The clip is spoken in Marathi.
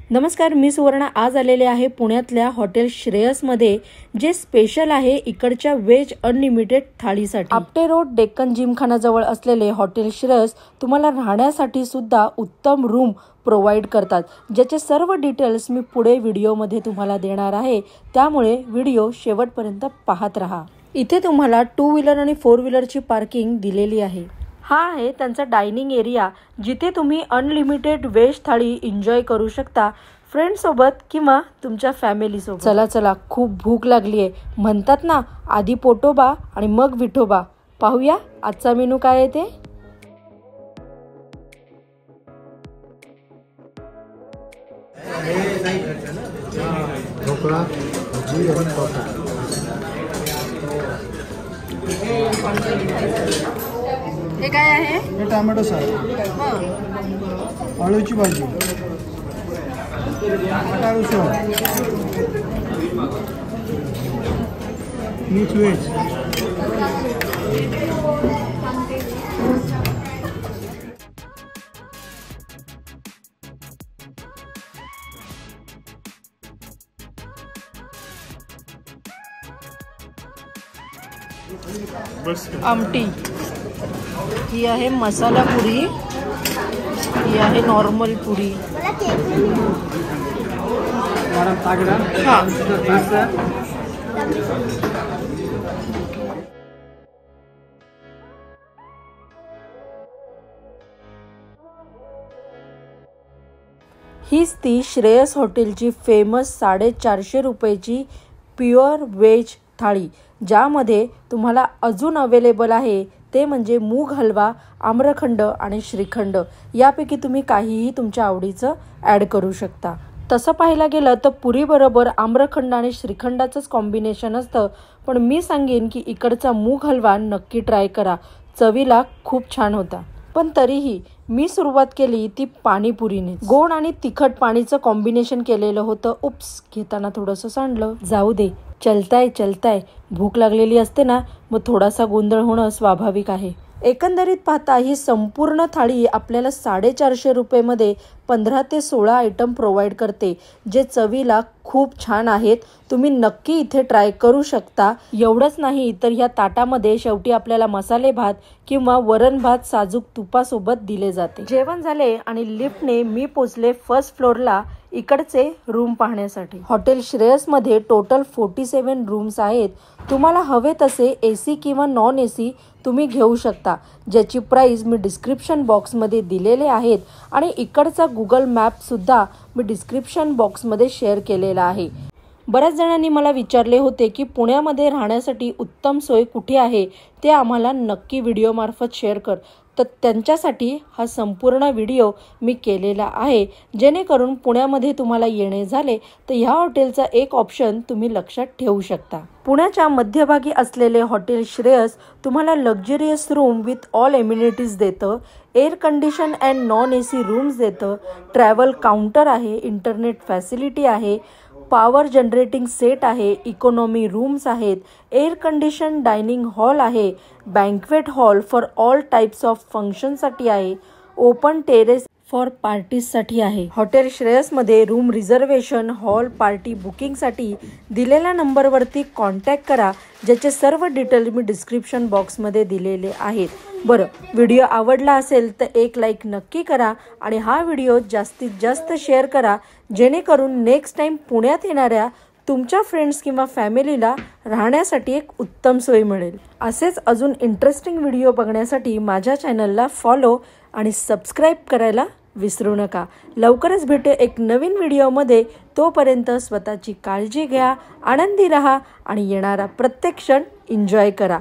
नमस्कार, मी सुवर्णा आज आलेले आहे पुण्यातल्या हॉटेल श्रेयसमध्ये, जे स्पेशल आहे इकडच्या वेज अनलिमिटेड थाळीसाठी। आपटे रोड डेक्कन जिमखाना जवळ असलेले हॉटेल श्रेयस तुम्हाला राहण्यासाठी सुद्धा उत्तम रूम प्रोवाइड करतात, ज्याचे सर्व डिटेल्स मी पुढे व्हिडिओमध्ये तुम्हाला देणार आहे, त्यामुळे व्हिडिओ शेवटपर्यंत पाहत रहा। इथे तुम्हाला 2 व्हीलर आणि 4 व्हीलरची पार्किंग दिलेली आहे। हा आहे त्यांचा डायनिंग एरिया, जिथे तुम्ही अनलिमिटेड वेज थाळी एन्जॉय करू शकता फ्रेंड्स सोबत किंवा तुमच्या फॅमिली सोबत। चला चला, खूप भूक लागली आहे। म्हणतात ना, आधी पोटोबा आणि मग विठोबा। पाहूया आजचा मेनू काय आहे ते। ढोकळा, भजी आणि पापड। हे काय आहे? हे टोमॅटो सार, आळूची भाजी, बटाटा उसळ, मिक्स व्हेज। आमटी, ही आहे मसाला पुरी, ही आहे नॉर्मल पुरी। हीच ती श्रेयस हॉटेलची फेमस 450 रुपयाची प्युअर वेज थाळी, ज्यामध्ये तुम्हाला अजून अवेलेबल आहे ते म्हणजे मूग हलवा, आम्रखंड आणि श्रीखंड। यापैकी तुम्ही काहीही तुमच्या आवडीचं ॲड करू शकता। तसं पाहायला गेलं तर पुरी बरोबर आम्रखंड आणि श्रीखंडाचंच कॉम्बिनेशन असतं, पण मी सांगेन की इकडचा मूग हलवा नक्की ट्राय करा, चवीला खूप छान होता। पण तरीही मी सुरुवात केली ती पाणीपुरीने। गोड आणि तिखट पाणीचं कॉम्बिनेशन केलेलं होतं। उप्स, घेताना थोडंसं सांडलं, जाऊ दे, चलताय। भूक लागलेली असते ना, मग थोडासा गोंधळ होणं स्वाभाविक आहे। एकंदरीत पाहता ही संपूर्ण थाळी आपल्याला 450 रुपयेमध्ये 15 ते 16 आयटम प्रोव्हाइड करते, जे चवीला खूप छान आहेत। तुम्ही नक्की इथे ट्राय करू शकता। एवढंच नाही तर ह्या ताटामध्ये शेवटी आपल्याला मसाले भात किंवा वरण भात साजूक तुपासोबत दिले जाते। जेवण झाले आणि लिफ्टने मी पोचले फर्स्ट फ्लोअरला इकडचे रूम पाहण्यासाठी। हॉटेल श्रेयसमध्ये टोटल 47 रूम्स आहेत। तुम्हाला हवे तसे AC किंवा नॉन AC तुम्ही घेऊ शकता, ज्याची प्राइस मी डिस्क्रिप्शन बॉक्समध्ये दिलेले आहेत आणि इकडचा गुगल मॅप सुद्धा मी डिस्क्रिप्शन बॉक्समध्ये शेअर केलेला आहे। बऱ्याच जणांनी मला विचारले होते की पुण्यामध्ये राहण्यासाठी उत्तम सोय कुठे आहे, ते आम्हाला नक्की व्हिडिओमार्फत शेअर कर। तर त्यांच्यासाठी हा संपूर्ण व्हिडिओ मी केलेला आहे, जेणेकरून पुण्यामध्ये तुम्हाला येणे झाले तर ह्या हॉटेलचा एक ऑप्शन तुम्ही लक्षात ठेवू शकता। पुण्याच्या मध्यभागी असलेले हॉटेल श्रेयस तुम्हाला luxurious room with all amenities देतं, air condition and non AC rooms देतं, ट्रॅव्हल काउंटर आहे, इंटरनेट फॅसिलिटी आहे, पॉवर जनरेटिंग सेट आहे, इकॉनॉमी रूम्स आहेत, एअर कंडिशन डायनिंग हॉल आहे, banquet hall for all types of फंक्शनसाठी आहे, ओपन टेरेस फॉर पार्टीजसाठी आहे। हॉटेल श्रेयसमध्ये रूम रिझर्वेशन, हॉल पार्टी बुकिंगसाठी दिलेल्या नंबरवरती कॉन्टॅक्ट करा, ज्याचे सर्व डिटेल मी डिस्क्रिप्शन बॉक्समध्ये दिलेले आहेत। बरं, व्हिडिओ आवडला असेल तर एक लाईक नक्की करा आणि हा व्हिडिओ जास्तीत जास्त शेअर करा, जेणेकरून नेक्स्ट टाइम पुण्यात येणाऱ्या तुमच्या फ्रेंड्स किंवा फॅमिलीला राहण्यासाठी एक उत्तम सोय मिळेल। असेच अजून इंटरेस्टिंग व्हिडिओ बघण्यासाठी माझ्या चॅनलला फॉलो आणि सबस्क्राईब करायला विसरू नका। लवकरच भेटू एक नवीन व्हिडिओमध्ये। तोपर्यंत स्वतःची काळजी घ्या, आनंदी रहा आणि येणारा प्रत्येक क्षण एन्जॉय करा।